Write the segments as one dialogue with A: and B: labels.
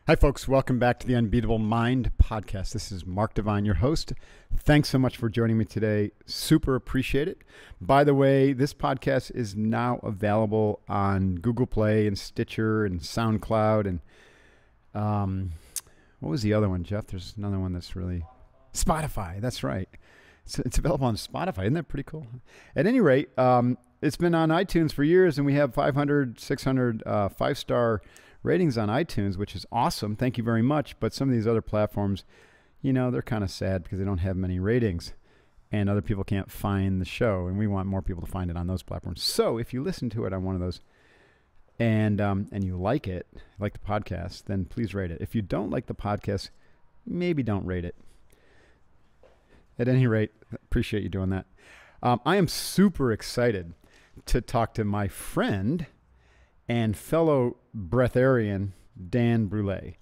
A: Hi, folks. Welcome back to the Unbeatable Mind podcast. This is Mark Devine, your host. Thanks so much for joining me today. Super appreciate it. By the way, this podcast is now available on Google Play and Stitcher and SoundCloud. And what was the other one, Jeff? There's another one that's really... Spotify. That's right. It's available on Spotify. Isn't that pretty cool? At any rate, it's been on iTunes for years, and we have 500, 600 five-star ratings on iTunes, which is awesome. Thank you very much. But some of these other platforms, they're kind of sad because they don't have many ratings and other people can't find the show. And we want more people to find it on those platforms. So if you listen to it on one of those and you like it, like the podcast, then please rate it. If you don't like the podcast, maybe don't rate it. At any rate, appreciate you doing that. I am super excited to talk to my friend and fellow breatharian, Dan Brulé.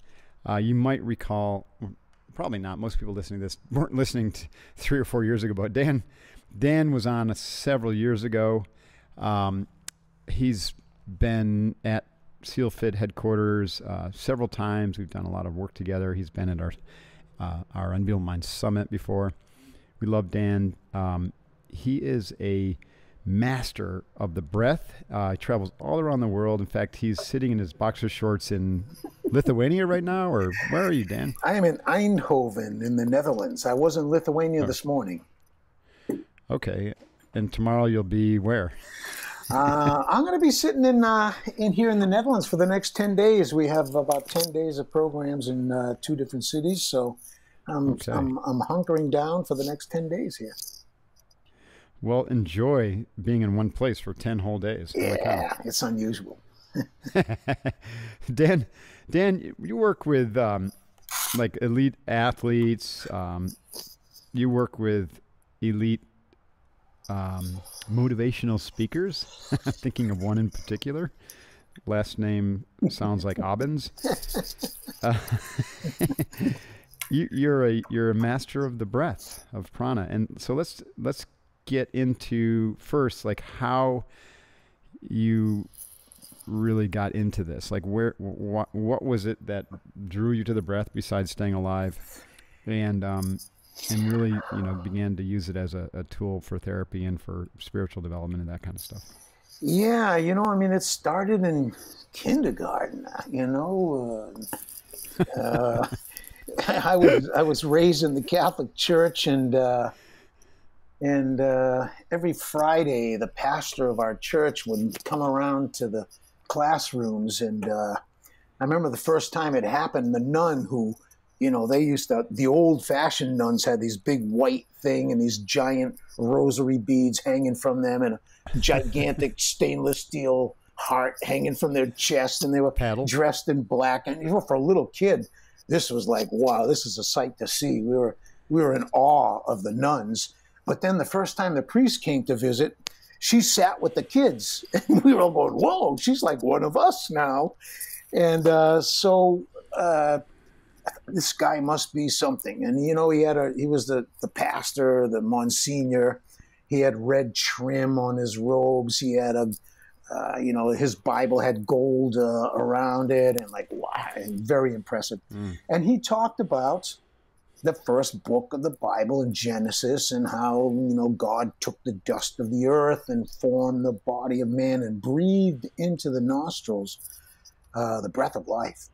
A: You might recall, probably not, most people listening to this weren't listening 3 or 4 years ago, but Dan was on several years ago. He's been at SEALFIT headquarters several times. We've done a lot of work together. He's been at our Unbeatable Mind Summit before. We love Dan. He is a master of the breath. He travels all around the world. In fact, he's sitting in his boxer shorts in Lithuania right now, or where are you, Dan?
B: I am in Eindhoven in the Netherlands. I was in Lithuania this morning.
A: Okay. And tomorrow you'll be where?
B: I'm going to be sitting in here in the Netherlands for the next 10 days. We have about 10 days of programs in 2 different cities, so I'm hunkering down for the next 10 days here.
A: Well, enjoy being in one place for 10 whole days.
B: Yeah, it's unusual.
A: Dan, you work with like elite athletes. You work with elite motivational speakers. Thinking of one in particular. Last name sounds like Obbins. You're a master of the breath, of prana, and so let's get into first, like, how you really got into this. Like, what was it that drew you to the breath besides staying alive, and really began to use it as a tool for therapy and for spiritual development and that kind of stuff?
B: Yeah, it started in kindergarten. I was raised in the Catholic Church, and every Friday, the pastor of our church would come around to the classrooms. And I remember the first time it happened, the nun who, the old-fashioned nuns had these big white thing and these giant rosary beads hanging from them and a gigantic stainless steel heart hanging from their chest. And they were dressed in black. And for a little kid, this was like, wow, this is a sight to see. We were in awe of the nuns. But then the first time the priest came to visit, she sat with the kids. And we were all going, whoa, she's like one of us now. And so this guy must be something. And, he was the pastor, the Monsignor. He had red trim on his robes. He had his Bible had gold around it. And like, wow, very impressive. And he talked about the first book of the Bible in Genesis, and how, God took the dust of the earth and formed the body of man and breathed into the nostrils the breath of life.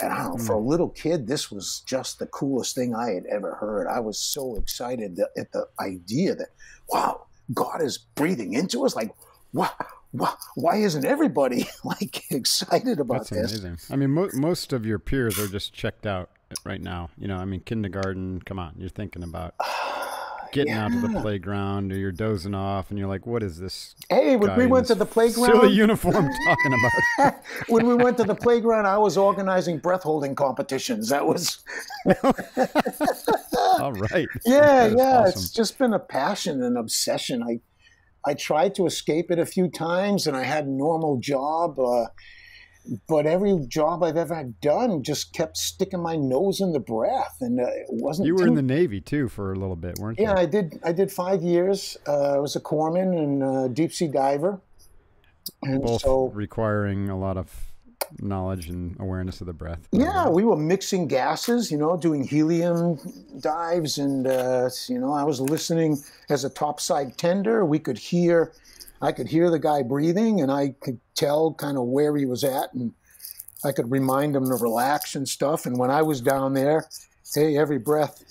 B: And I don't know, for a little kid, this was just the coolest thing I had ever heard. I was so excited at the idea that, wow, God is breathing into us. Like, why isn't everybody like excited about this?
A: That's amazing. I mean, most of your peers are just checked out right now. Kindergarten, come on, you're thinking about getting out to the playground, or you're dozing off and you're like, what is this?
B: Hey, when we went to the playground,
A: silly uniform talking about?
B: When we went to the playground, I was organizing breath holding competitions. That was
A: all right.
B: Yeah. Awesome. It's just been a passion and obsession. I tried to escape it a few times, and I had a normal job. But every job I've ever done just kept sticking my nose in the breath, and it wasn't.
A: You were in the Navy too for a little bit, weren't you?
B: Yeah, I did 5 years. I was a corpsman and a deep sea diver, and
A: both requiring a lot of knowledge and awareness of the breath.
B: Yeah, we were mixing gases, doing helium dives, and I was listening as a topside tender. I could hear the guy breathing, and I could tell kind of where he was at, and I could remind him to relax and stuff. And when I was down there, hey, every breath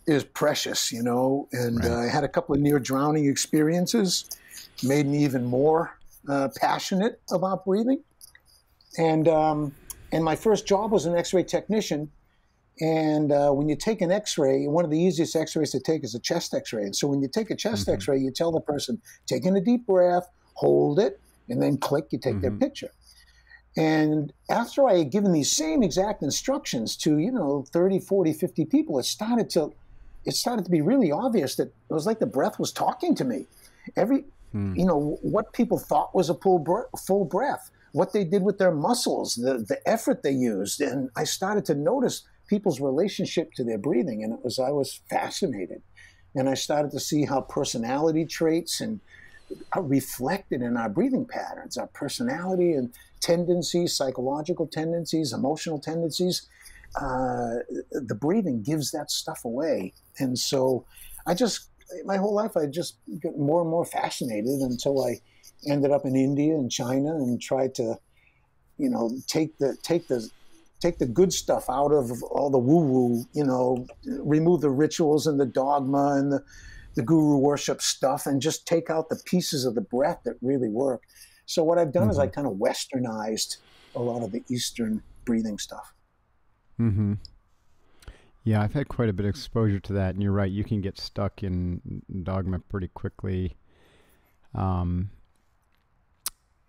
B: is precious, and
A: Right.
B: I had a couple of near drowning experiences, made me even more passionate about breathing. And my first job was an X-ray technician. And when you take an X-ray, one of the easiest X-rays to take is a chest X-ray. And so when you take a chest X-ray, you tell the person, take in a deep breath, hold it, and then click, you take their picture. And after I had given these same exact instructions to, 30, 40, 50 people, it started to be really obvious that it was like the breath was talking to me. What people thought was a full breath, what they did with their muscles, the effort they used. And I started to notice people's relationship to their breathing. And I was fascinated. And I started to see how personality traits are reflected in our breathing patterns, our personality and tendencies, psychological tendencies, emotional tendencies. The breathing gives that stuff away. And so my whole life, I just got more and more fascinated until I ended up in India and China and tried to, take the good stuff out of all the woo-woo, remove the rituals and the dogma and the guru worship stuff and just take out the pieces of the breath that really work. So what I've done is I kind of westernized a lot of the Eastern breathing stuff.
A: Mm-hmm. Yeah, I've had quite a bit of exposure to that, and you're right, you can get stuck in dogma pretty quickly.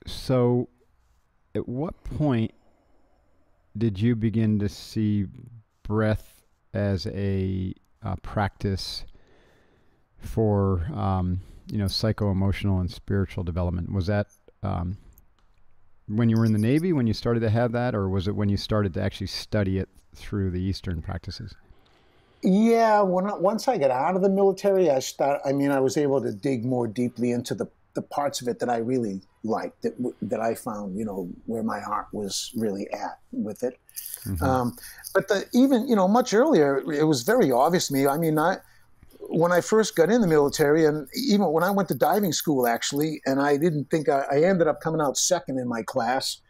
A: So at what point did you begin to see breath as a practice for, psycho-emotional and spiritual development? Was that when you were in the Navy, when you started to have that, or was it when you started to actually study it through the Eastern practices?
B: Yeah, once I got out of the military, I was able to dig more deeply into the parts of it that I really liked, that I found, where my heart was really at with it. But much earlier, it was very obvious to me. I mean, when I first got in the military, and even when I went to diving school, actually, and I didn't think I ended up coming out second in my class.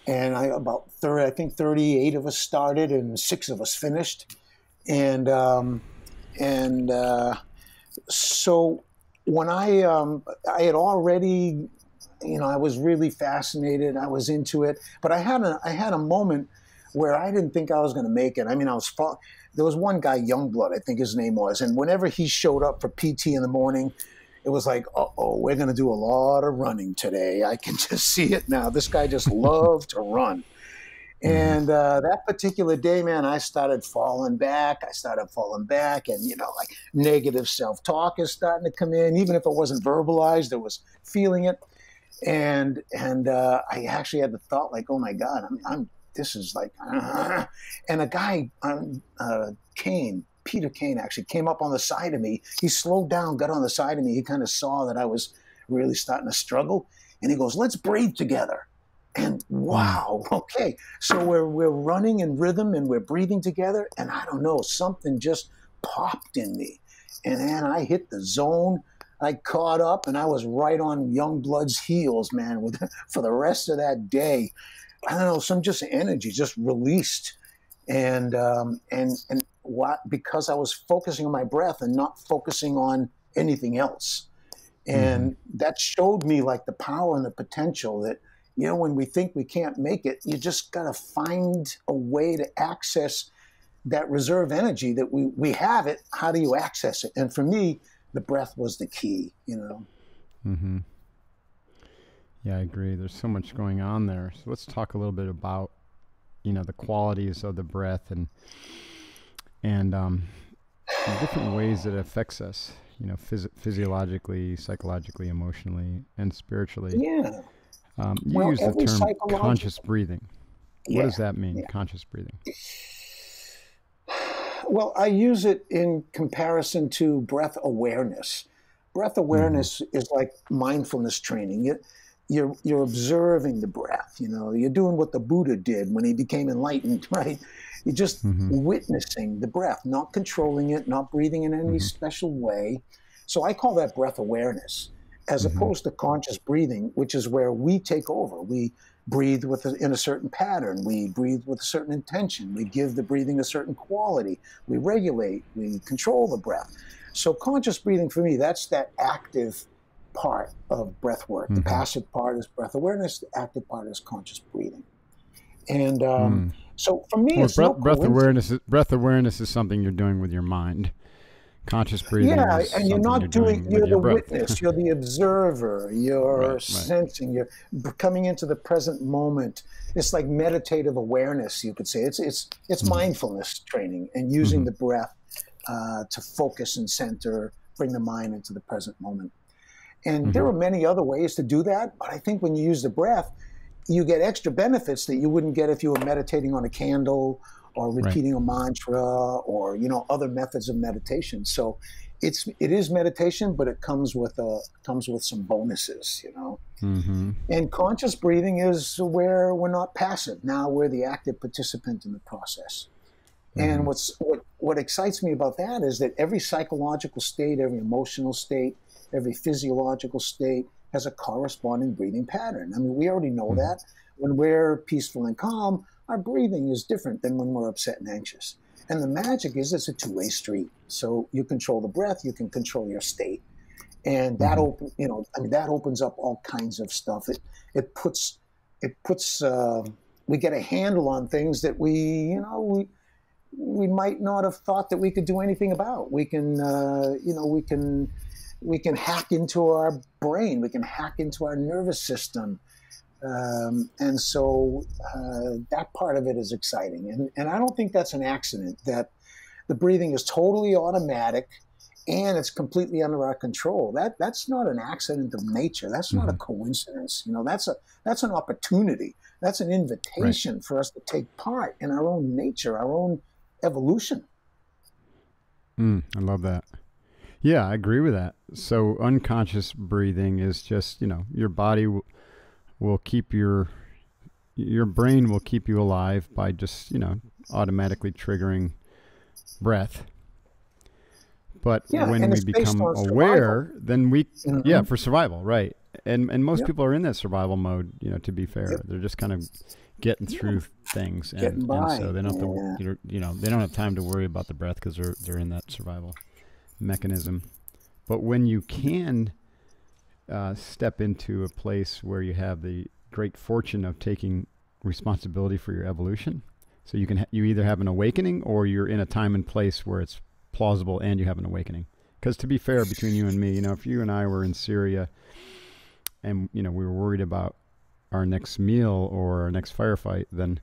B: And about 38 of us started and 6 of us finished. And so when I had already, I was really fascinated. I was into it, but I had a moment where I didn't think I was going to make it. I mean, there was one guy, Youngblood, I think his name was, and whenever he showed up for PT in the morning, it was like, we're going to do a lot of running today. I can just see it now. This guy just loved to run. And that particular day, man, I started falling back. And, like negative self-talk is starting to come in. Even if it wasn't verbalized, I was feeling it. And I actually had the thought like, oh, my God, this is like, and a guy, Peter Kane actually came up on the side of me. He slowed down, got on the side of me. He kind of saw that I was really starting to struggle. And he goes, let's breathe together. And wow, okay. So we're running in rhythm and we're breathing together. And I don't know, something just popped in me. And then I hit the zone. I caught up and I was right on Youngblood's heels, man, for the rest of that day. I don't know, some just energy just released. And because I was focusing on my breath and not focusing on anything else. And that showed me like the power and the potential that, when we think we can't make it, you just got to find a way to access that reserve energy that we have it. How do you access it? And for me, the breath was the key,
A: Mm-hmm. Yeah, I agree. There's so much going on there. So let's talk a little bit about, the qualities of the breath and the different ways that it affects us, physiologically, psychologically, emotionally, and spiritually.
B: Yeah.
A: You use the term conscious breathing. What does that mean, conscious breathing?
B: Well, I use it in comparison to breath awareness. Breath awareness is like mindfulness training. you're observing the breath. You know, you're doing what the Buddha did when he became enlightened, right? You're just witnessing the breath, not controlling it, not breathing in any special way. So I call that breath awareness, as opposed to conscious breathing, which is where we take over. We breathe in a certain pattern. We breathe with a certain intention. We give the breathing a certain quality. We regulate. We control the breath. So conscious breathing for me, that's that active part of breath work. The passive part is breath awareness. The active part is conscious breathing. And so for me, it's no coincidence.
A: Breath awareness is something you're doing with your mind. Conscious breathing is
B: and you're not doing, you're the witness, you're the observer, you're sensing, you're coming into the present moment. It's like meditative awareness, you could say. It's mindfulness training and using the breath to focus and center, bring the mind into the present moment. And there are many other ways to do that, but I think when you use the breath, you get extra benefits that you wouldn't get if you were meditating on a candle or repeating a mantra, or other methods of meditation. So it is meditation, but it comes with some bonuses, And conscious breathing is where we're not passive. Now we're the active participant in the process. And what excites me about that is that every psychological state, every emotional state, every physiological state has a corresponding breathing pattern. I mean, we already know that. When we're peaceful and calm, our breathing is different than when we're upset and anxious. And the magic is it's a two-way street. So you control the breath, you can control your state. And that that opens up all kinds of stuff. It puts we get a handle on things that we might not have thought that we could do anything about. We can hack into our brain, we can hack into our nervous system. And so that part of it is exciting. And I don't think that's an accident, that the breathing is totally automatic and it's completely under our control. That's not an accident of nature. That's not a coincidence. That's an opportunity. That's an invitation for us to take part in our own nature, our own evolution.
A: I love that. Yeah, I agree with that. So unconscious breathing is just, your body will keep your brain will keep you alive by just, automatically triggering breath. But when we become aware, then for survival, right. And most people are in that survival mode, to be fair. They're just kind of getting through things. And so they don't have to, they don't have time to worry about the breath because they're in that survival mechanism. But when you can step into a place where you have the great fortune of taking responsibility for your evolution, so you either have an awakening or you're in a time and place where it's plausible and you have an awakening. Because to be fair, between you and me, if you and I were in Syria and we were worried about our next meal or our next firefight, then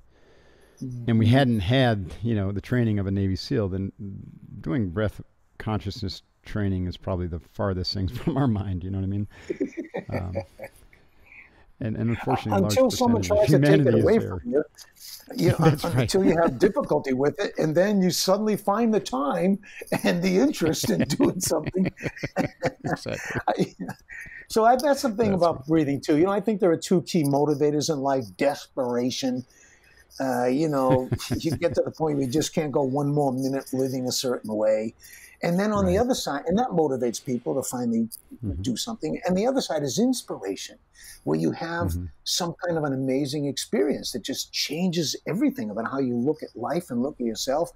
A: and we hadn't had the training of a Navy SEAL, then doing breath consciousness training is probably the farthest things from our mind. You know what I mean? And unfortunately,
B: until someone tries to take it away from you, until you have difficulty with it, and then you suddenly find the time and the interest in doing something.
A: Exactly.
B: So that's the thing about breathing too. I think there are two key motivators in life: desperation. You get to the point where you just can't go one more minute living a certain way. And then on the other side, and that motivates people to finally do something. And the other side is inspiration, where you have some kind of an amazing experience that just changes everything about how you look at life and look at yourself.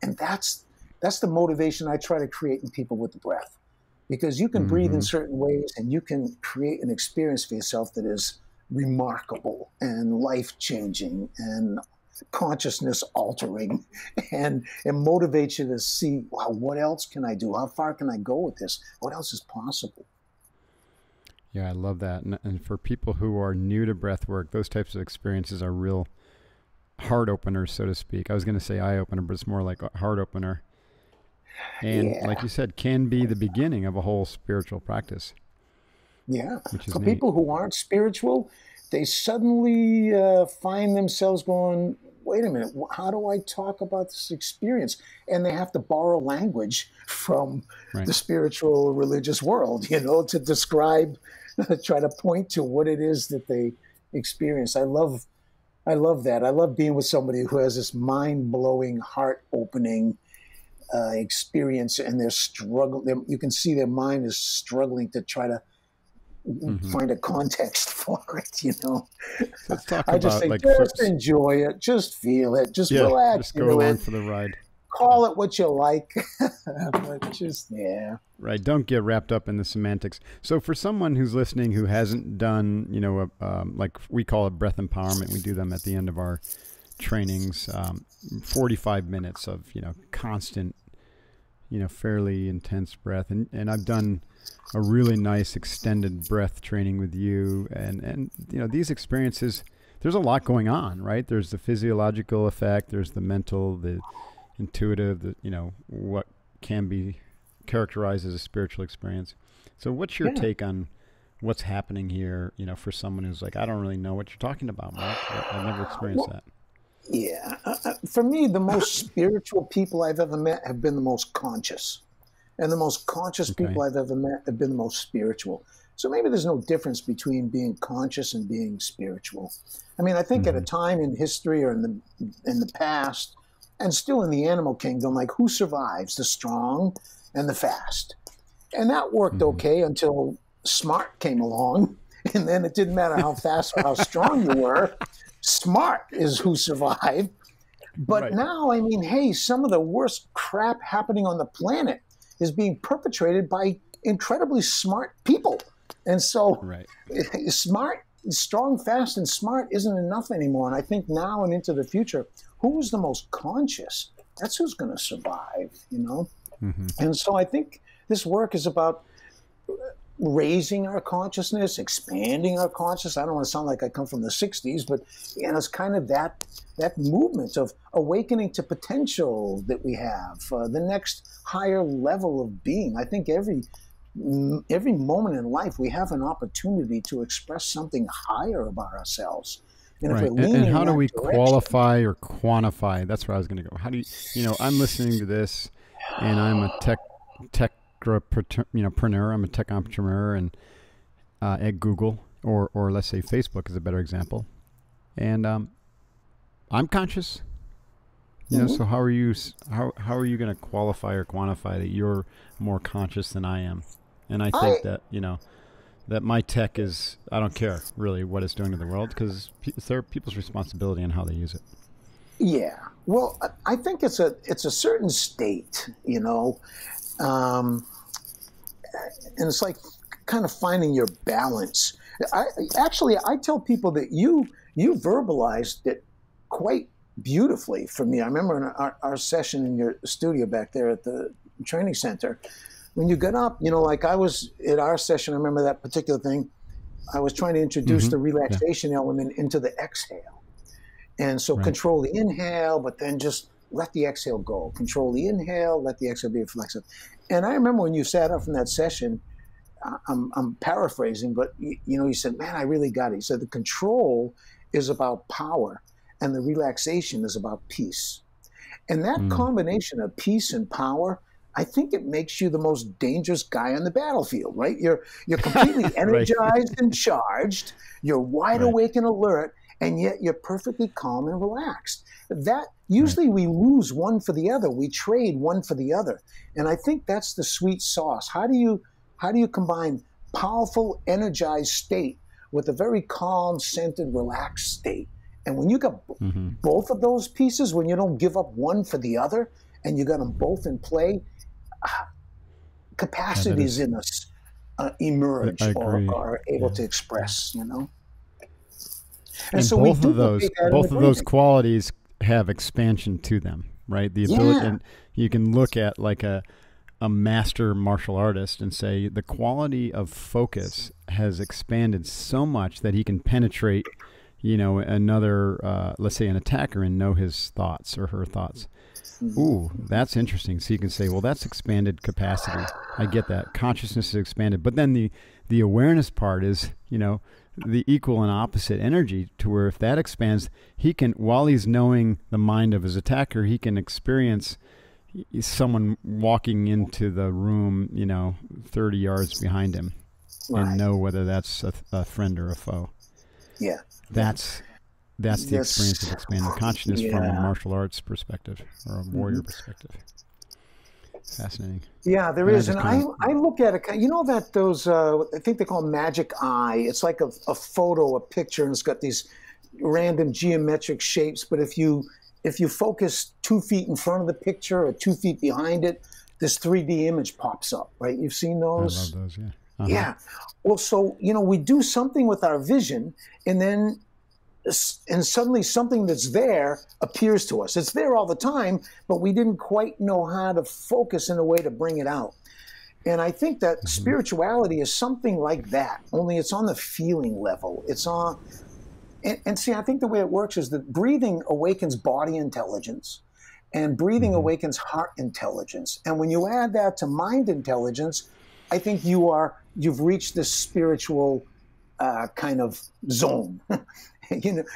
B: And that's the motivation I try to create in people with the breath. Because you can breathe in certain ways and you can create an experience for yourself that is remarkable and life-changing and consciousness altering, and it motivates you to see, wow, what else can I do? How far can I go with this? What else is possible?
A: Yeah, I love that. And for people who are new to breath work, those types of experiences are real heart openers, so to speak. I was going to say eye opener, but it's more like a heart opener. And like you said, can be the beginning of a whole spiritual practice.
B: Yeah. For
A: neat.
B: People who aren't spiritual, they suddenly find themselves going, wait a minute, how do I talk about this experience? And they have to borrow language from the spiritual religious world, you know, to describe, try to point to what it is that they experience. I love that. I love being with somebody who has this mind-blowing, heart-opening experience, and they're struggling. You can see their mind is struggling to try to find a context for it, you know.
A: Let's talk
B: I just
A: about
B: say, just enjoy it, just feel it, just relax.
A: Just go along for the ride.
B: Call it what you like, but just
A: Right. Don't get wrapped up in the semantics. So for someone who's listening who hasn't done, you know, like we call it breath empowerment, we do them at the end of our trainings, 45 minutes of, you know, constant, you know, fairly intense breath. And I've done a really nice extended breath training with you. And you know, these experiences, there's a lot going on, right? There's the physiological effect, there's the mental, the intuitive, the, you know, what can be characterized as a spiritual experience. So what's your take on what's happening here, you know, for someone who's like, I don't really know what you're talking about, Mark. I've never experienced that.
B: Yeah. For me, the most spiritual people I've ever met have been the most conscious. And the most conscious people I've ever met have been the most spiritual. So maybe there's no difference between being conscious and being spiritual. I mean, I think at a time in history or in the past, and still in the animal kingdom, like who survives? The strong and the fast. And that worked okay until smart came along. And then it didn't matter how fast or how strong you were. Smart is who survived. But now, I mean, hey, some of the worst crap happening on the planet is being perpetrated by incredibly smart people. And so smart, strong, fast, and smart isn't enough anymore. And I think now and into the future, who's the most conscious? That's who's going to survive, you know? And so I think this work is about raising our consciousness, expanding our consciousness. I don't want to sound like I come from the 60s, but you know, it's kind of that movement of awakening to potential that we have, the next higher level of being. I think every moment in life we have an opportunity to express something higher about ourselves. And if we're leaning
A: and how
B: in
A: do
B: that
A: we
B: direction,
A: qualify or quantify? That's where I was going to go. How do you know, I'm listening to this and I'm a preneur, I'm a tech entrepreneur, and at Google or let's say Facebook is a better example. And I'm conscious. You know, so how are you going to qualify or quantify that you're more conscious than I am? And I think that, you know, that my tech is, I don't care really what it's doing to the world, because it's their people's responsibility on how they use it.
B: Yeah. Well, I think it's a certain state, you know, and it's like kind of finding your balance. I tell people that you verbalized it quite beautifully for me. I remember in our session in your studio back there at the training center, when you got up, you know, like I was at our session, I remember that particular thing. I was trying to introduce the relaxation element into the exhale. And so control the inhale, but then just let the exhale go. Control the inhale, let the exhale be reflexive. And I remember when you sat up from that session, I'm paraphrasing, but you know, you said, man, I really got it. You said the control is about power and the relaxation is about peace. And that combination of peace and power, I think it makes you the most dangerous guy on the battlefield, right? You're completely energized and charged. You're wide awake and alert, and yet you're perfectly calm and relaxed. That usually we lose one for the other. We trade one for the other. And I think that's the sweet sauce. How do you combine powerful, energized state with a very calm, centered, relaxed state? And when you got both of those pieces, when you don't give up one for the other, and you got them both in play, capacities in us emerge or are able to express, you know.
A: And so both of those qualities have expansion to them, right? The ability, and you can look at like a master martial artist and say the quality of focus has expanded so much that he can penetrate, you know, another, let's say an attacker, and know his thoughts or her thoughts. Ooh, that's interesting. So you can say, well, that's expanded capacity. I get that. Consciousness is expanded. But then the awareness part is, you know, the equal and opposite energy, to where if that expands, he can, while he's knowing the mind of his attacker, he can experience someone walking into the room, 30 yards behind him, and know whether that's a friend or a foe.
B: Yeah.
A: That's the experience of expanding consciousness from a martial arts perspective or a warrior perspective. Fascinating.
B: Yeah, there is. And I look at it, that those, I think they call magic eye. It's like a photo, a picture, and it's got these random geometric shapes. But if you focus 2 feet in front of the picture or 2 feet behind it, this 3D image pops up, right? You've seen those?
A: I love those, yeah.
B: Yeah. Well, so, we do something with our vision, and suddenly something that's there appears to us. It's there all the time, but we didn't quite know how to focus in a way to bring it out. And I think that spirituality is something like that, only it's on the feeling level. It's on, and see, I think the way it works is that breathing awakens body intelligence, and breathing awakens heart intelligence. And when you add that to mind intelligence, I think you've reached this spiritual kind of zone.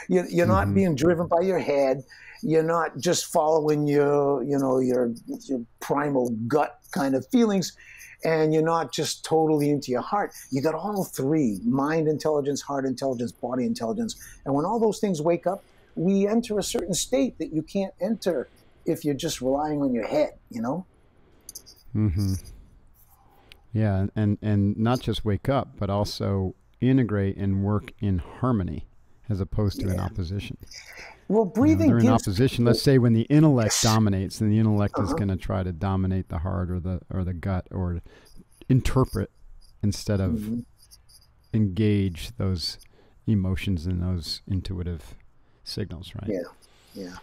B: You're not being driven by your head. You're not just following your primal gut kind of feelings, and you're not just totally into your heart. You got all three: mind intelligence, heart intelligence, body intelligence. And when all those things wake up, we enter a certain state that you can't enter if you're just relying on your head,
A: Yeah, and not just wake up, but also integrate and work in harmony as opposed to in opposition.
B: Well, breathing
A: they're in opposition. Let's say when the intellect dominates, then the intellect is going to try to dominate the heart or the gut, or interpret instead of engage those emotions and those intuitive signals, right?
B: Yeah.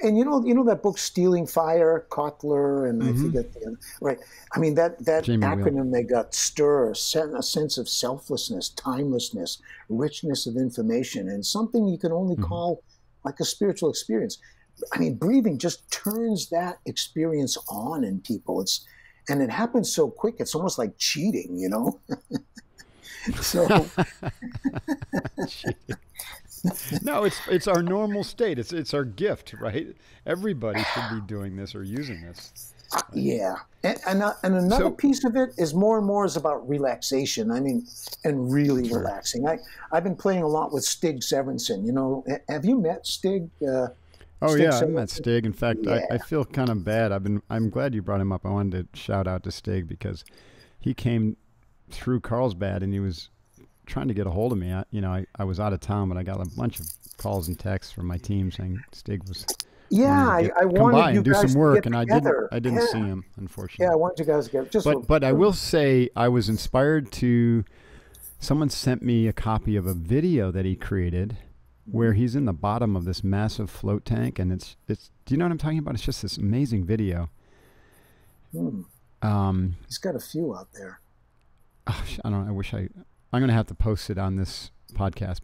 B: And you know that book Stealing Fire, Kotler, and I forget the other, right? I mean that
A: Jamie
B: acronym
A: Wheel.
B: they got STIR, a sense of selflessness, timelessness, richness of information, and something you can only call like a spiritual experience. I mean, breathing just turns that experience on in people. And it happens so quick. It's almost like cheating, So.
A: No, it's our normal state. It's our gift, right? Everybody should be doing this or using this.
B: Yeah, and another piece of it is more and more is about relaxation. I mean, and really relaxing. I've been playing a lot with Stig Severinsen. Have you met Stig?
A: Oh
B: Stig
A: yeah,
B: Severinsen?
A: I met Stig. In fact, I feel kind of bad. I'm glad you brought him up. I wanted to shout out to Stig because he came through Carlsbad and he was trying to get a hold of me. I was out of town, but I got a bunch of calls and texts from my team saying Stig was
B: I
A: come
B: wanted
A: by
B: you
A: and do
B: guys
A: some work,
B: to
A: and
B: get
A: I
B: together.
A: didn't see him, unfortunately.
B: Yeah, I wanted you guys to get
A: but I will say I was inspired to. Someone sent me a copy of a video that he created where he's in the bottom of this massive float tank, and it's. Do you know what I'm talking about? It's just this amazing video.
B: He's got a few out there.
A: I don't know. I'm going to have to post it on this podcast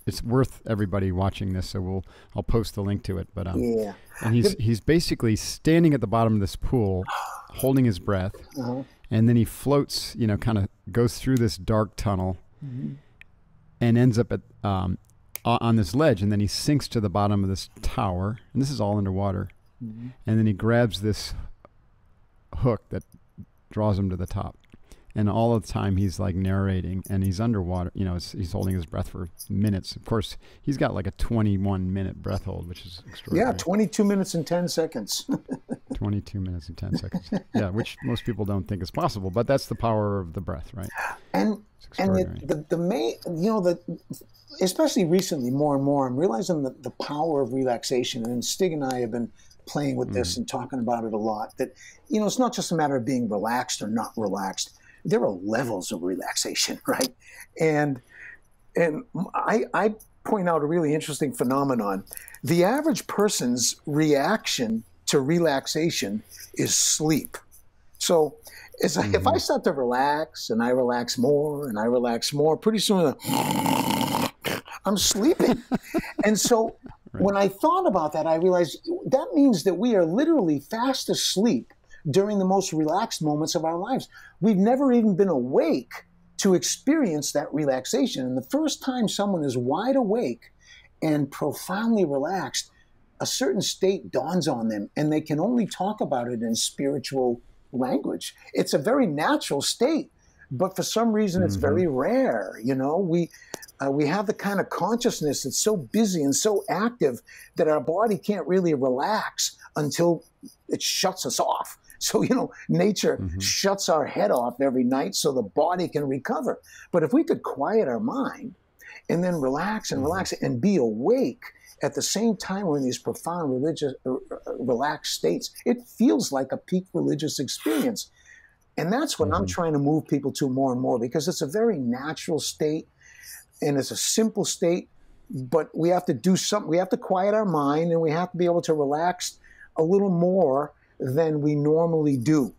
A: it's worth everybody watching this. So I'll post the link to it. But and he's basically standing at the bottom of this pool, holding his breath, and then he floats. Kind of goes through this dark tunnel, and ends up at on this ledge, and then he sinks to the bottom of this tower, and this is all underwater, and then he grabs this hook that draws him to the top. And all of the time he's like narrating, and he's underwater. He's holding his breath for minutes. Of course, he's got like a 21-minute breath hold, which is extraordinary.
B: Yeah, 22 minutes and 10 seconds.
A: 22 minutes and 10 seconds. Yeah, which most people don't think is possible, but that's the power of the breath, right?
B: And the main, especially recently, more and more, I'm realizing that the power of relaxation. And Stig and I have been playing with this and talking about it a lot. That it's not just a matter of being relaxed or not relaxed. There are levels of relaxation, right? And I point out a really interesting phenomenon. The average person's reaction to relaxation is sleep. So it's like if I start to relax and I relax more and I relax more, pretty soon I'm sleeping. And so when I thought about that, I realized that means that we are literally fast asleep during the most relaxed moments of our lives. We've never even been awake to experience that relaxation. And the first time someone is wide awake and profoundly relaxed, a certain state dawns on them, and they can only talk about it in spiritual language. It's a very natural state, but for some reason it's very rare. You know, we have the kind of consciousness that's so busy and so active that our body can't really relax until it shuts us off. So, you know, nature shuts our head off every night so the body can recover. But if we could quiet our mind and then relax and relax and be awake at the same time we're in these profound religious, relaxed states, it feels like a peak religious experience. And that's what I'm trying to move people to more and more, because it's a very natural state and it's a simple state, but we have to do something. We have to quiet our mind and we have to be able to relax a little more than we normally do.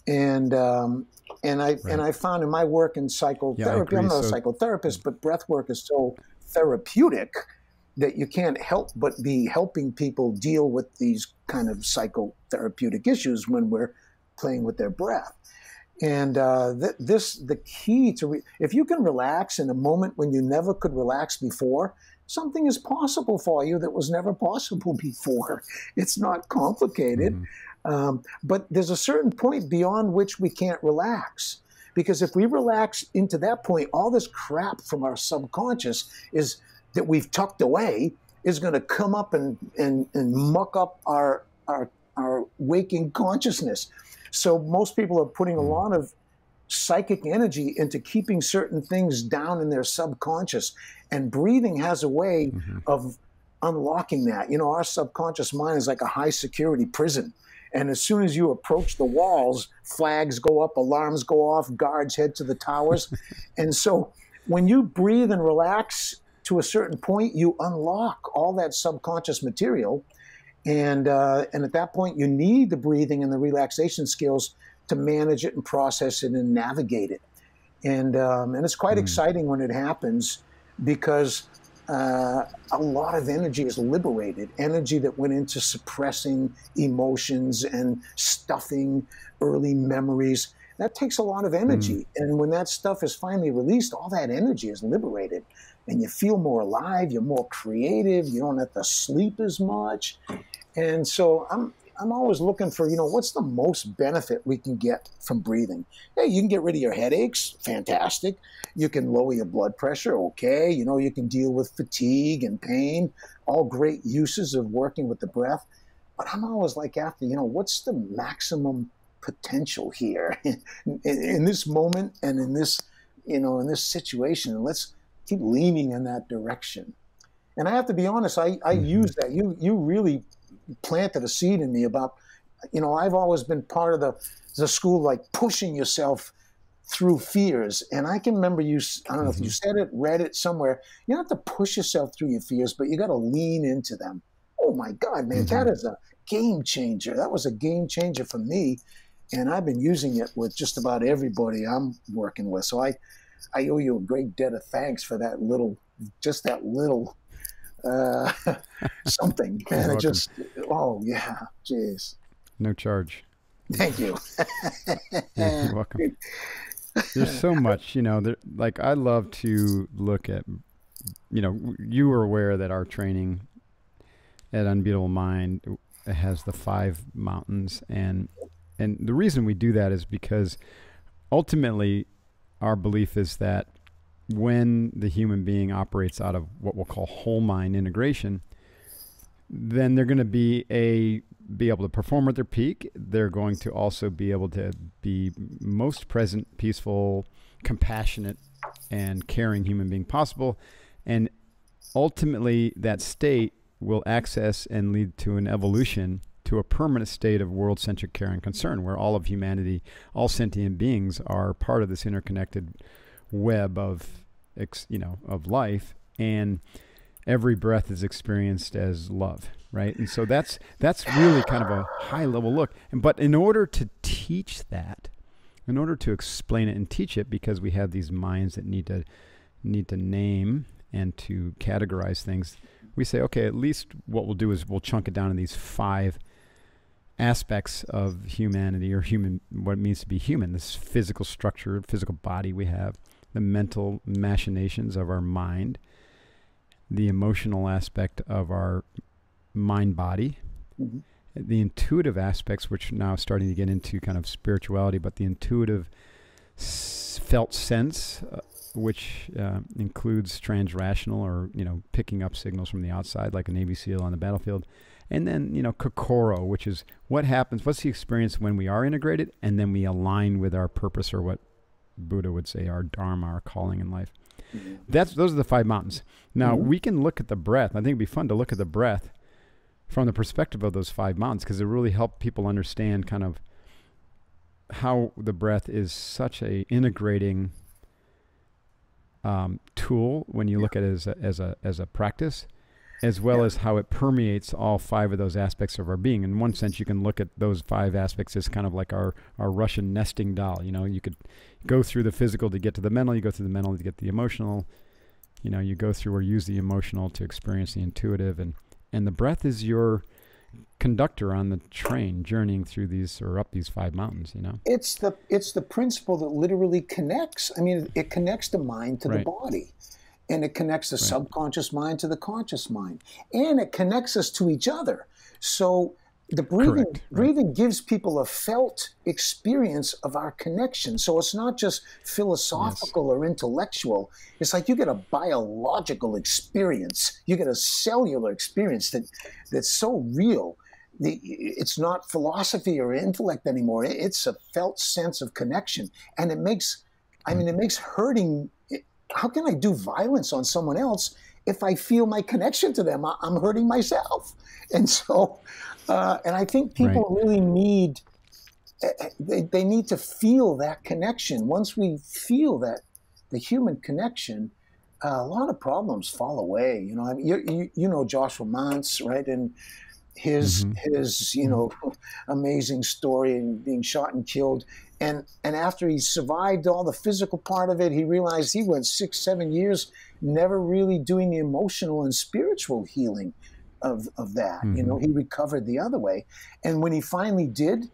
B: And I found in my work in psychotherapy, I'm not a psychotherapist, but breath work is so therapeutic that you can't help but be helping people deal with these kind of psychotherapeutic issues when we're playing with their breath. And the key to, if you can relax in a moment when you never could relax before, something is possible for you that was never possible before. It's not complicated. But there's a certain point beyond which we can't relax. Because if we relax into that point, all this crap from our subconscious is that we've tucked away is going to come up and muck up our waking consciousness. So most people are putting a lot of psychic energy into keeping certain things down in their subconscious. And breathing has a way of unlocking that. You know, our subconscious mind is like a high security prison. And as soon as you approach the walls, flags go up, alarms go off, guards head to the towers. And so when you breathe and relax to a certain point, you unlock all that subconscious material. And at that point, you need the breathing and the relaxation skills to manage it and process it and navigate it. And it's quite exciting when it happens, because a lot of energy is liberated, energy that went into suppressing emotions and stuffing early memories. That takes a lot of energy. And when that stuff is finally released, all that energy is liberated. And you feel more alive, you're more creative, you don't have to sleep as much. And so I'm always looking for, you know, what's the most benefit we can get from breathing? Hey, you can get rid of your headaches, fantastic. You can lower your blood pressure, okay. You know, you can deal with fatigue and pain, all great uses of working with the breath. But I'm always like after, you know, what's the maximum potential here in this moment and in this, you know, in this situation? And let's keep leaning in that direction. And I have to be honest, I use that. You really planted a seed in me about, you know, I've always been part of the school, like pushing yourself through fears. And I can remember you, I don't know if you said it, read it somewhere, you don't have to push yourself through your fears, but you got to lean into them. Oh my God, man, that is a game changer. That was a game changer for me. And I've been using it with just about everybody I'm working with. So I owe you a great debt of thanks for that little, just that little something. And it just, oh yeah, jeez.
A: No charge.
B: Thank you.
A: Yeah, you're welcome. There's so much, you know, like I love to look at, you know, you were aware that our training at Unbeatable Mind has the 5 mountains. And the reason we do that is because ultimately our belief is that when the human being operates out of what we'll call whole mind integration, then they're going to be able to perform at their peak. They're going to also be able to be most present, peaceful, compassionate, and caring human being possible. And ultimately that state will access and lead to an evolution to a permanent state of world-centric care and concern, where all of humanity, all sentient beings are part of this interconnected web of, you know, of life, and every breath is experienced as love, right? And so that's really kind of a high-level look. But in order to teach that, in order to explain it and teach it, because we have these minds that need to name and to categorize things, we say, okay, at least what we'll do is we'll chunk it down in these 5 aspects of humanity, or human, what it means to be human, this physical structure, physical body we have, the mental machinations of our mind, the emotional aspect of our mind-body, the intuitive aspects, which are now starting to get into kind of spirituality, but the intuitive felt sense, which includes transrational, or, picking up signals from the outside, like a Navy SEAL on the battlefield. And then, kokoro, which is what happens, what's the experience when we are integrated and then we align with our purpose, or what Buddha would say, our dharma, our calling in life. Those are the 5 mountains. Now, we can look at the breath. I think it'd be fun to look at the breath from the perspective of those 5 mountains, because it really helps people understand kind of how the breath is such a integrating tool when you look at it as a practice, as well as how it permeates all 5 of those aspects of our being. In one sense, you can look at those 5 aspects as kind of like our Russian nesting doll. You could go through the physical to get to the mental, you go through the mental to get the emotional, you go through or use the emotional to experience the intuitive, and the breath is your conductor on the train journeying through these, or up these 5 mountains.
B: It's the principle that literally connects. I mean, it connects the mind to the body. And it connects the subconscious mind to the conscious mind. And it connects us to each other. So the breathing gives people a felt experience of our connection. So it's not just philosophical or intellectual. It's like you get a biological experience. You get a cellular experience that's so real. It's not philosophy or intellect anymore. It's a felt sense of connection. And it makes hurting. How can I do violence on someone else if I feel my connection to them? I'm hurting myself. And so, and I think people really need, they need to feel that connection. Once we feel that, the human connection, a lot of problems fall away. You know Joshua Mance, right? And his amazing story and being shot and killed. And after he survived all the physical part of it, he realized he went 6-7 years never really doing the emotional and spiritual healing of that. He recovered the other way. And when he finally did,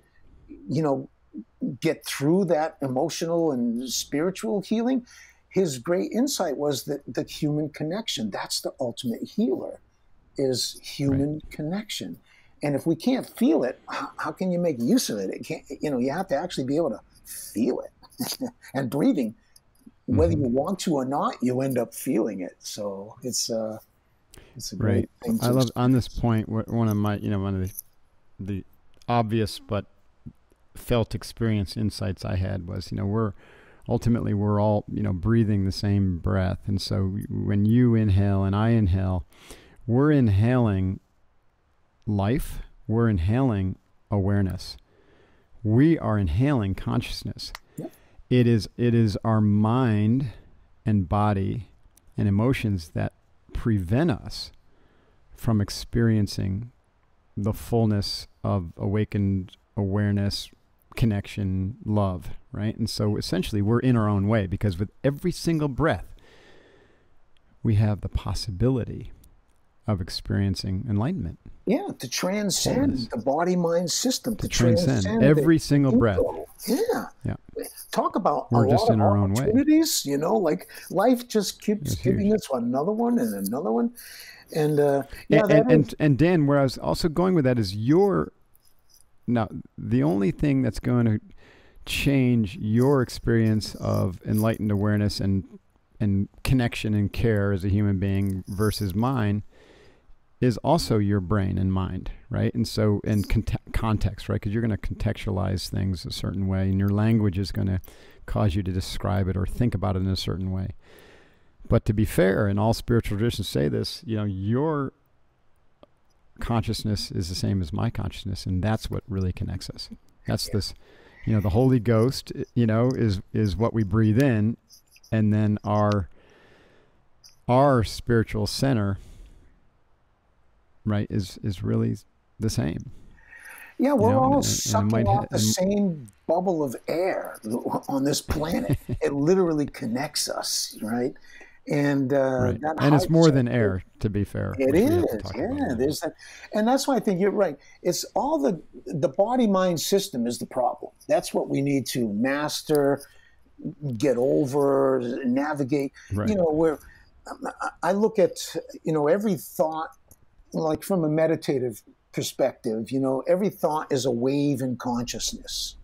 B: get through that emotional and spiritual healing, his great insight was that the human connection, that's the ultimate healer, is human connection. And if we can't feel it, how can you make use of it? It can't, you have to actually be able to feel it. And breathing, whether you want to or not, you end up feeling it. So it's a great thing.
A: I love on this point. One of the obvious but felt experience insights I had was, we're all breathing the same breath, and so when you inhale and I inhale, we're inhaling life, we're inhaling awareness, we are inhaling consciousness. It is our mind and body and emotions that prevent us from experiencing the fullness of awakened awareness, connection, love, right? And so essentially we're in our own way, because with every single breath we have the possibility of experiencing enlightenment.
B: Yeah, to transcend the body-mind system. To
A: transcend every single breath.
B: Yeah. Talk about
A: we're
B: a
A: just
B: lot
A: in
B: of
A: our own way.
B: Opportunities, like life just keeps giving us another one and another one. And
A: and Dan, where I was also going with that is now the only thing that's going to change your experience of enlightened awareness and connection and care as a human being versus mine is also your brain and mind, right? And so, and context, right? Because you're going to contextualize things a certain way, and your language is going to cause you to describe it or think about it in a certain way. But to be fair, and all spiritual traditions say this, your consciousness is the same as my consciousness, and that's what really connects us. That's this, the Holy Ghost, is what we breathe in, and then our spiritual center, right, is really the same.
B: Yeah, we're all sucking off the same bubble of air on this planet. It literally connects us, right? And
A: and it's more than air, to be fair.
B: It is, yeah. There's that, and that's why I think you're right. It's all the body-mind system is the problem. That's what we need to master, get over, navigate.
A: Right.
B: You know, where I look at, you know, every thought, like from a meditative perspective, you know, every thought is a wave in consciousness.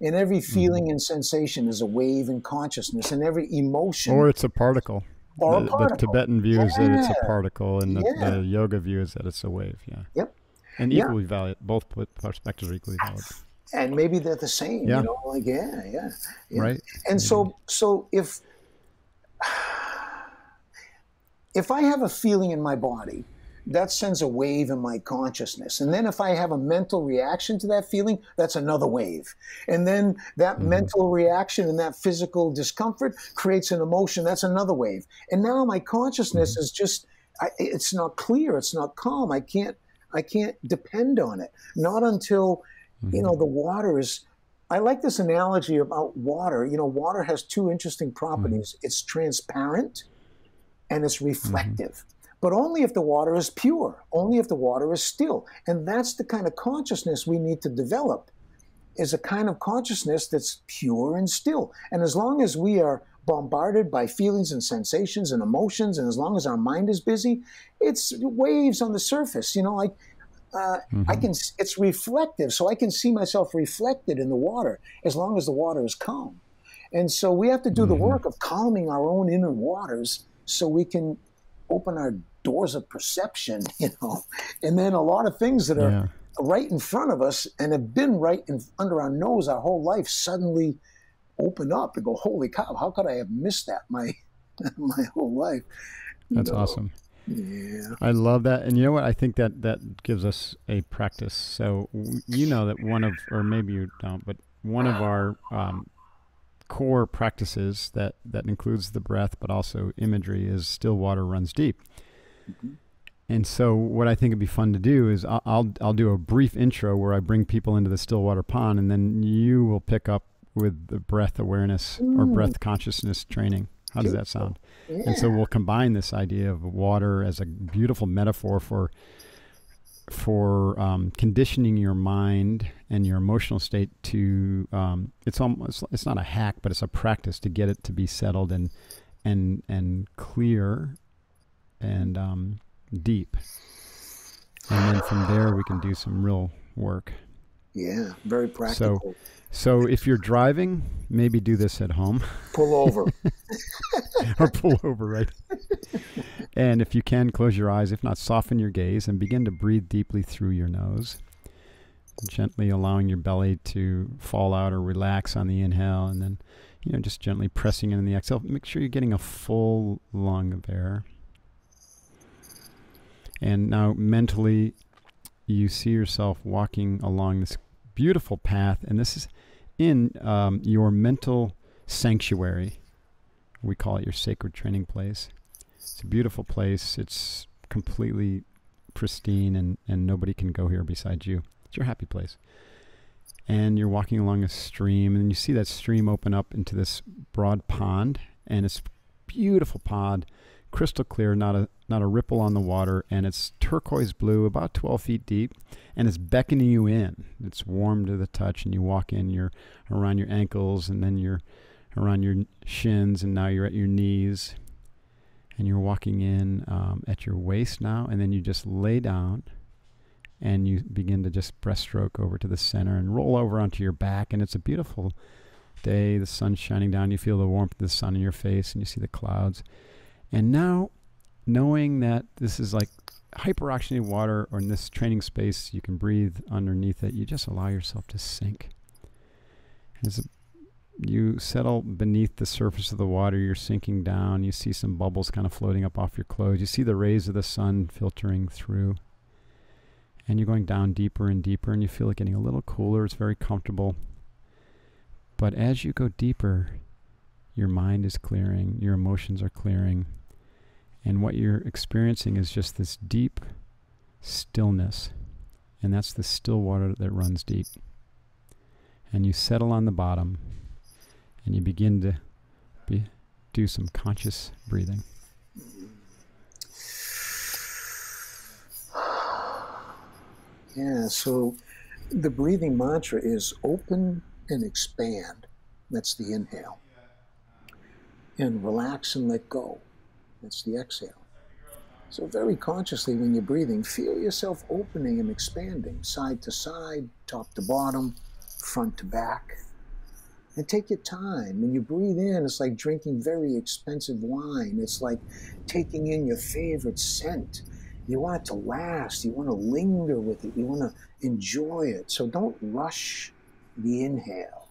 B: And every feeling and sensation is a wave in consciousness. And every emotion.
A: Or it's a particle.
B: Or a
A: The
B: particle.
A: Tibetan view is that it's a
B: Yeah.
A: particle, and
B: Yeah.
A: the yoga view is that it's a wave. Yeah.
B: Yep.
A: And
B: Yeah.
A: equally valid. Both perspectives are equally valid.
B: And maybe they're the same,
A: Yeah.
B: you know, like, yeah.
A: Right.
B: And
A: Maybe.
B: so if I have a feeling in my body, that sends a wave in my consciousness. And then if I have a mental reaction to that feeling, that's another wave. And then that mental reaction and that physical discomfort creates an emotion, that's another wave. And now my consciousness is just, it's not clear, it's not calm. I can't depend on it. Not until, you know, the water is, I like this analogy about water. You know, water has two interesting properties. It's transparent and it's reflective. But only if the water is pure, only if the water is still. And that's the kind of consciousness we need to develop, is a kind of consciousness that's pure and still. And as long as we are bombarded by feelings and sensations and emotions, and as long as our mind is busy, it's waves on the surface. You know, I can, it's reflective, so I can see myself reflected in the water as long as the water is calm. And so we have to do the work of calming our own inner waters so we can open our doors of perception, you know. And then a lot of things that are right in front of us and have been right under our nose our whole life suddenly open up and go, holy cow, how could I have missed that my whole life?
A: That's awesome.
B: Yeah.
A: I love that. And you know what? I think that gives us a practice. So you know that one of, or maybe you don't, but one of our core practices that includes the breath, but also imagery, is still water runs deep. And so what I think would be fun to do is I'll do a brief intro where I bring people into the still water pond, and then you will pick up with the breath awareness or breath consciousness training. How does that sound?
B: Yeah.
A: And so we'll combine this idea of water as a beautiful metaphor for conditioning your mind and your emotional state to it's not a hack, but it's a practice to get it to be settled and clear and deep. And then from there we can do some real work.
B: Yeah, very practical.
A: So if you're driving, maybe do this at home.
B: Pull over.
A: Or pull over, right? And if you can, close your eyes. If not, soften your gaze and begin to breathe deeply through your nose, gently allowing your belly to fall out or relax on the inhale, and then, you know, just gently pressing in the exhale. Make sure you're getting a full lung of air. And now mentally, you see yourself walking along this beautiful path, and this is in your mental sanctuary. We call it your sacred training place. It's a beautiful place. It's completely pristine, and nobody can go here besides you. It's your happy place. And you're walking along a stream, and you see that stream open up into this broad pond, and it's a beautiful pond, crystal clear, not a ripple on the water, and it's turquoise blue, about 12 feet deep, and it's beckoning you in. It's warm to the touch, and you walk in, you're around your ankles, and then you're around your shins, and now you're at your knees, and you're walking in at your waist now, and then you just lay down, and you begin to just breaststroke over to the center and roll over onto your back, and it's a beautiful day. The sun's shining down. You feel the warmth of the sun in your face, and you see the clouds. And now, knowing that this is like hyperoxygenated water, or in this training space, you can breathe underneath it, you just allow yourself to sink. As you settle beneath the surface of the water, you're sinking down. You see some bubbles kind of floating up off your clothes. You see the rays of the sun filtering through. And you're going down deeper and deeper, and you feel it getting a little cooler. It's very comfortable. But as you go deeper, your mind is clearing, your emotions are clearing. And what you're experiencing is just this deep stillness. And that's the still water that runs deep. And you settle on the bottom, and you begin to do some conscious breathing.
B: Yeah, so the breathing mantra is open and expand. That's the inhale. and relax and let go. That's the exhale. So very consciously when you're breathing, feel yourself opening and expanding, side to side, top to bottom, front to back. And take your time. When you breathe in, it's like drinking very expensive wine. It's like taking in your favorite scent. You want it to last. You want to linger with it. You want to enjoy it. So don't rush the inhale.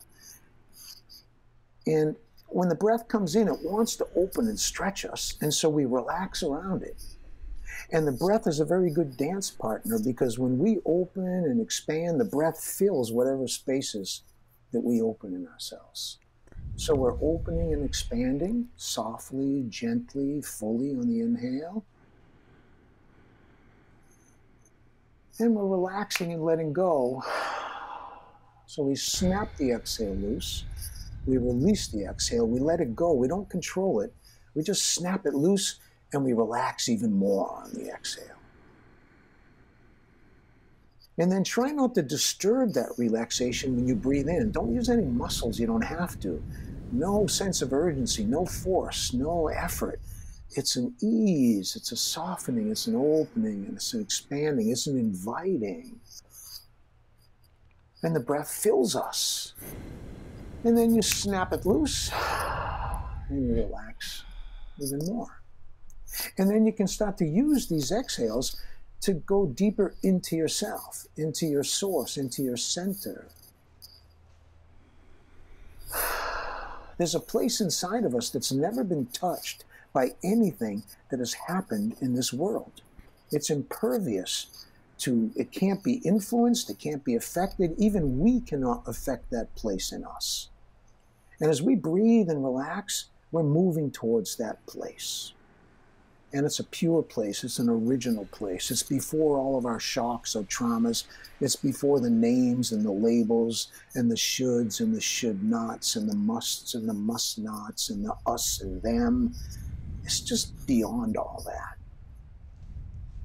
B: And when the breath comes in, it wants to open and stretch us. And so we relax around it. And the breath is a very good dance partner because when we open and expand, the breath fills whatever spaces that we open in ourselves. So we're opening and expanding softly, gently, fully on the inhale. And we're relaxing and letting go. So we snap the exhale loose. We release the exhale. We let it go. We don't control it. We just snap it loose and we relax even more on the exhale. And then try not to disturb that relaxation when you breathe in. Don't use any muscles you don't have to. No sense of urgency, no force, no effort. It's an ease, it's a softening, it's an opening, and it's an expanding, it's an inviting. And the breath fills us. And then you snap it loose and you relax even more. And then you can start to use these exhales to go deeper into yourself, into your source, into your center. There's a place inside of us that's never been touched by anything that has happened in this world. It's impervious to, it can't be influenced, it can't be affected. Even we cannot affect that place in us. And as we breathe and relax, we're moving towards that place. And it's a pure place. It's an original place. It's before all of our shocks or traumas. It's before the names and the labels and the shoulds and the should nots and the musts and the must nots and the us and them. It's just beyond all that.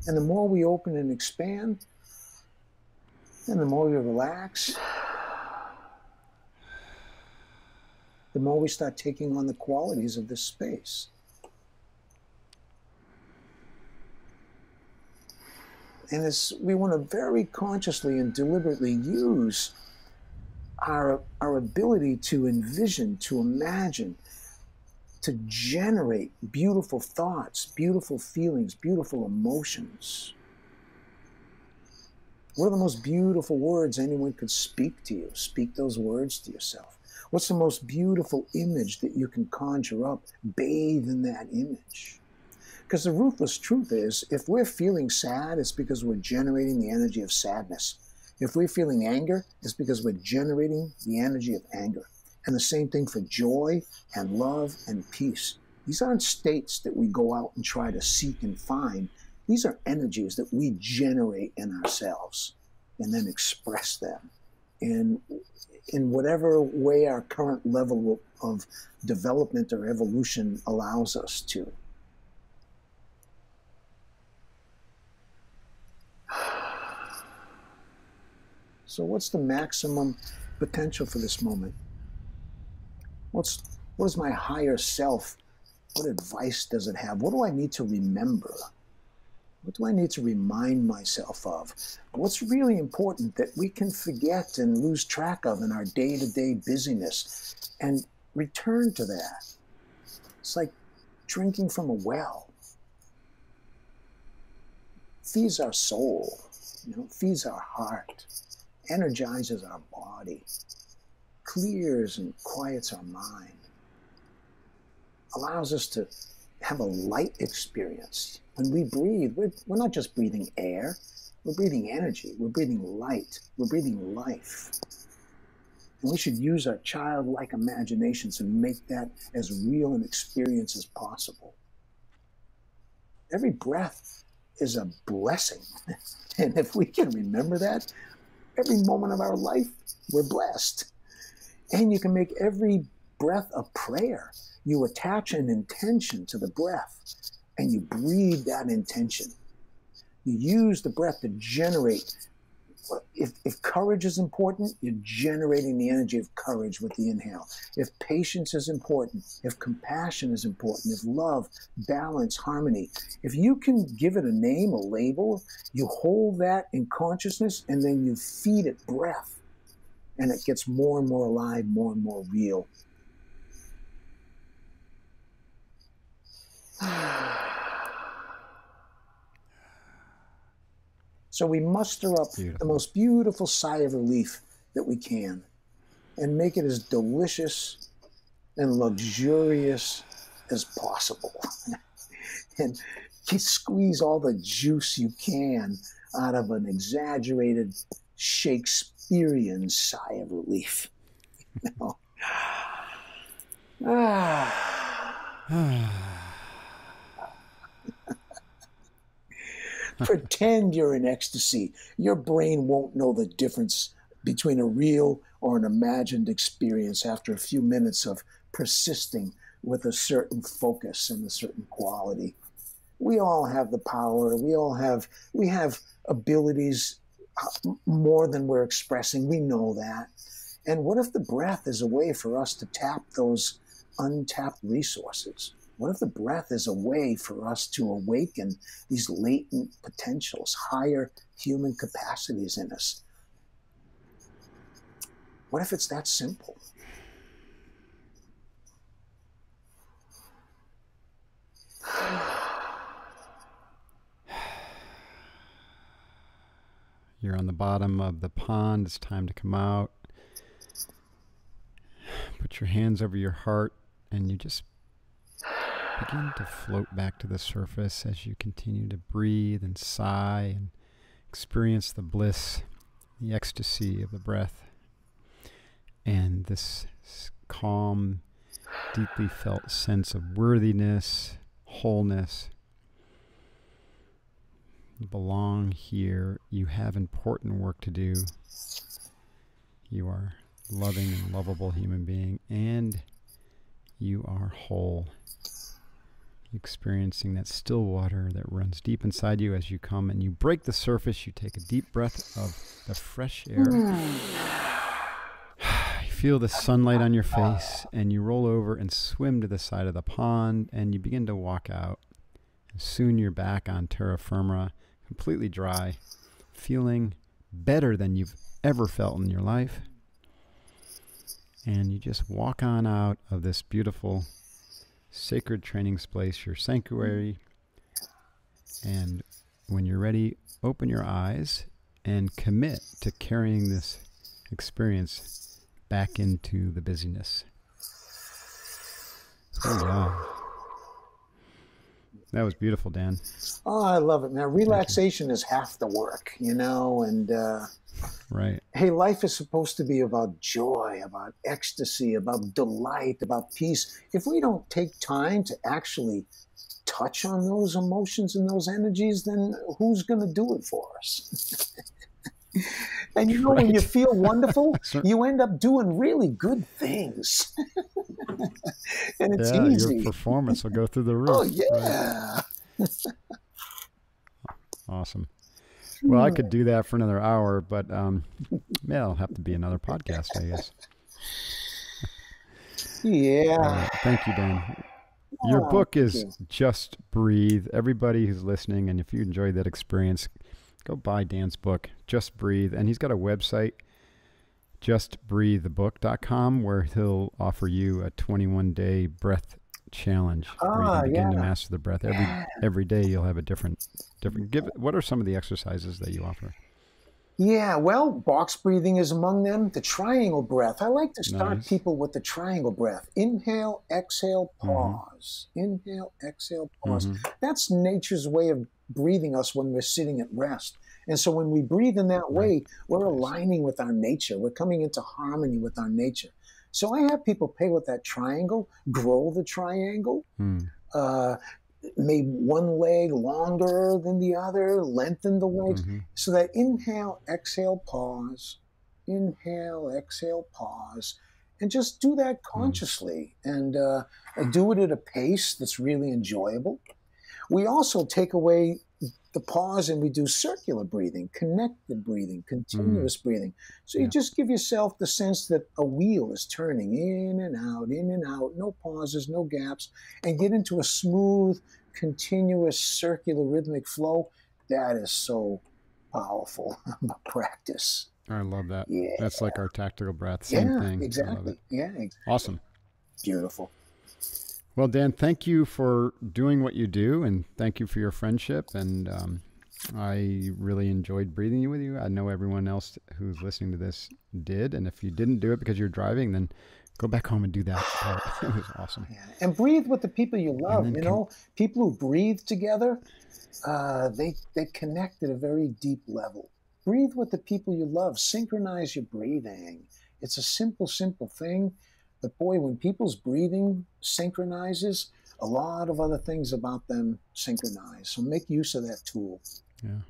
B: And the more we open and expand, and the more we relax, the more we start taking on the qualities of this space. And we want to very consciously and deliberately use our ability to envision, to imagine, to generate beautiful thoughts, beautiful feelings, beautiful emotions. What are the most beautiful words anyone could speak to you? Speak those words to yourself. What's the most beautiful image that you can conjure up? Bathe in that image. Because the ruthless truth is, if we're feeling sad, it's because we're generating the energy of sadness. If we're feeling anger, it's because we're generating the energy of anger. And the same thing for joy and love and peace. These aren't states that we go out and try to seek and find. These are energies that we generate in ourselves and then express them in whatever way our current level of development or evolution allows us to. So what's the maximum potential for this moment? What is my higher self? What advice does it have? What do I need to remember? What do I need to remind myself of? What's really important that we can forget and lose track of in our day-to-day busyness and return to that? It's like drinking from a well. It feeds our soul, feeds our heart, energizes our body, clears and quiets our mind, allows us to have a light experience. When we breathe, we're not just breathing air, we're breathing energy, we're breathing light, we're breathing life. And we should use our childlike imaginations and make that as real an experience as possible. Every breath is a blessing. And if we can remember that, every moment of our life, we're blessed. And you can make every breath a prayer. You attach an intention to the breath, and you breathe that intention. You use the breath to generate If courage is important, you're generating the energy of courage with the inhale. If patience is important, if compassion is important, if love, balance, harmony, if you can give it a name, a label, you hold that in consciousness and then you feed it breath, and it gets more and more alive, more and more real. So we muster up the most beautiful sigh of relief that we can and make it as delicious and luxurious as possible. And squeeze all the juice you can out of an exaggerated Shakespearean sigh of relief. You know? Pretend you're in ecstasy. Your brain won't know the difference between a real or an imagined experience after a few minutes of persisting with a certain focus and a certain quality. We all have the power. We have abilities more than we're expressing. We know that. And what if the breath is a way for us to tap those untapped resources? What if the breath is a way for us to awaken these latent potentials, higher human capacities in us? What if it's that simple?
A: You're on the bottom of the pond. It's time to come out. Put your hands over your heart and you just begin to float back to the surface as you continue to breathe and sigh and experience the bliss, the ecstasy of the breath, and this calm, deeply felt sense of worthiness, wholeness. You belong here. You have important work to do. You are a loving and lovable human being, and you are whole. Experiencing that still water that runs deep inside you as you come and you break the surface. You take a deep breath of the fresh air. You feel the sunlight on your face and you roll over and swim to the side of the pond and you begin to walk out. And soon you're back on terra firma, completely dry, feeling better than you've ever felt in your life. And you just walk on out of this beautiful sacred training space, your sanctuary. And when you're ready, open your eyes and commit to carrying this experience back into the busyness. Oh, yeah. That was beautiful, Dan.
B: Oh, I love it, man. Relaxation is half the work, you know, and
A: right.
B: Hey, life is supposed to be about joy, about ecstasy, about delight, about peace. If we don't take time to actually touch on those emotions and those energies, then who's going to do it for us? And you know, when you feel wonderful, you end up doing really good things. And it's easy.
A: Your performance will go through the roof.
B: Oh, yeah.
A: Right? Awesome. Well, I could do that for another hour, but it'll have to be another podcast, I guess.
B: Yeah.
A: Thank you, Dan. Your book is Just Breathe. Everybody who's listening, and if you enjoyed that experience, go buy Dan's book, Just Breathe. And he's got a website, justbreathethebook.com, where he'll offer you a 21-day breath challenge where you can begin to master the breath. Every day you'll have a different. What are some of the exercises that you offer?
B: Yeah, well, box breathing is among them. The triangle breath. I like to start people with the triangle breath. Inhale, exhale, pause. Mm-hmm. Inhale, exhale, pause. Mm-hmm. That's nature's way of breathing us when we're sitting at rest. And so when we breathe in that way, we're aligning with our nature. We're coming into harmony with our nature. So I have people play with that triangle, grow the triangle, make one leg longer than the other, lengthen the legs. Mm-hmm. So that inhale, exhale, pause, inhale, exhale, pause, and just do that consciously and do it at a pace that's really enjoyable. We also take away the pause and we do circular breathing, connected breathing, continuous breathing. So you just give yourself the sense that a wheel is turning in and out, no pauses, no gaps, and get into a smooth, continuous, circular, rhythmic flow. That is so powerful practice.
A: I love that.
B: Yeah.
A: That's like our tactical breath. Same thing.
B: Exactly. Yeah, exactly.
A: Awesome.
B: Beautiful.
A: Well, Dan, thank you for doing what you do, and thank you for your friendship. And I really enjoyed breathing with you. I know everyone else who's listening to this did. And if you didn't do it because you're driving, then go back home and do that part. It was awesome.
B: Yeah. And breathe with the people you love. You know, people who breathe together, they connect at a very deep level. Breathe with the people you love. Synchronize your breathing. It's a simple thing. But boy, when people's breathing synchronizes, a lot of other things about them synchronize. So make use of that tool.
A: Yeah,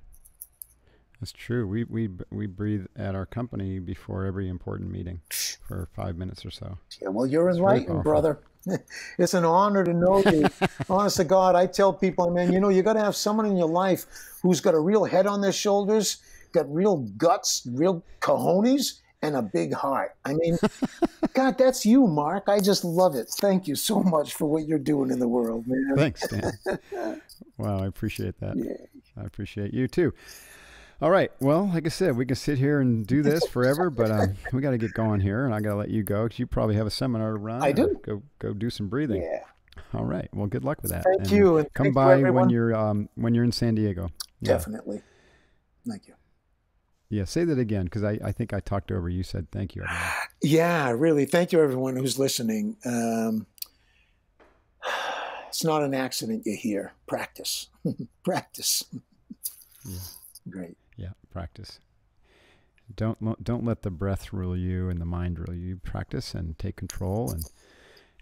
A: that's true. We breathe at our company before every important meeting for 5 minutes or so.
B: Yeah, well, you're enlightened, brother. It's an honor to know you. Honest to God, I tell people, man, you know, you got to have someone in your life who's got a real head on their shoulders, got real guts, real cojones, and a big heart. I mean, God, that's you, Mark. I just love it. Thank you so much for what you're doing in the world, man.
A: Thanks, Dan. Wow, I appreciate that.
B: Yeah.
A: I appreciate you too. All right. Well, like I said, we can sit here and do this forever, but we got to get going here, and I got to let you go because you probably have a seminar to run.
B: I do.
A: Go do some breathing.
B: Yeah.
A: All right. Well, good luck with that.
B: Thank you. And
A: come by when you're in San Diego. Yeah.
B: Definitely. Thank you.
A: Yeah, say that again, because I think I talked over you. Said thank you, everyone.
B: Yeah, really. Thank you, everyone who's listening. It's not an accident you're here. Practice. Practice.
A: Yeah.
B: Great.
A: Yeah, practice. Don't let the breath rule you and the mind rule you. Practice and take control,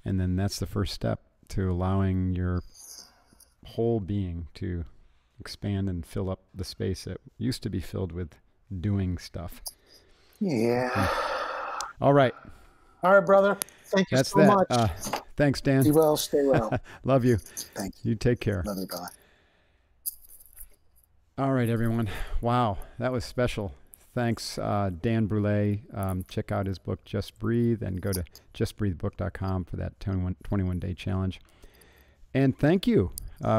A: and then that's the first step to allowing your whole being to expand and fill up the space that used to be filled with doing stuff.
B: Yeah.
A: All right.
B: All right, brother. Thank you so much.
A: Thanks, Dan.
B: Be well. Stay well.
A: Love you.
B: Thank
A: you. You take care.
B: Love you, God.
A: All right, everyone. Wow, that was special. Thanks, Dan Brulé. Check out his book, Just Breathe, and go to justbreathebook.com for that 21-day challenge. And thank you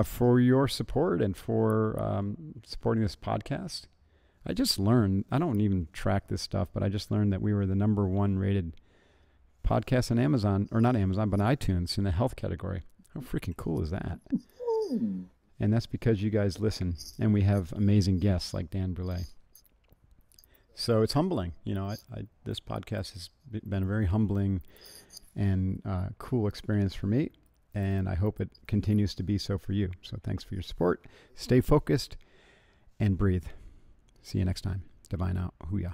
A: for your support and for supporting this podcast. I just learned, I don't even track this stuff, but I just learned that we were the #1 rated podcast on Amazon, or not Amazon, but iTunes in the health category. How freaking cool is that? And that's because you guys listen, and we have amazing guests like Dan Brulé. So it's humbling. You know, this podcast has been a very humbling and cool experience for me, and I hope it continues to be so for you. So thanks for your support. Stay focused and breathe. See you next time. Divine out. Hooyah.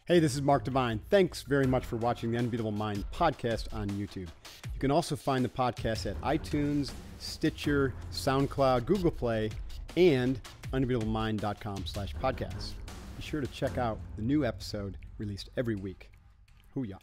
A: Hey, this is Mark Divine. Thanks very much for watching the Unbeatable Mind podcast on YouTube. You can also find the podcast at iTunes, Stitcher, SoundCloud, Google Play, and unbeatablemind.com/podcast. Be sure to check out the new episode released every week. Hooyah.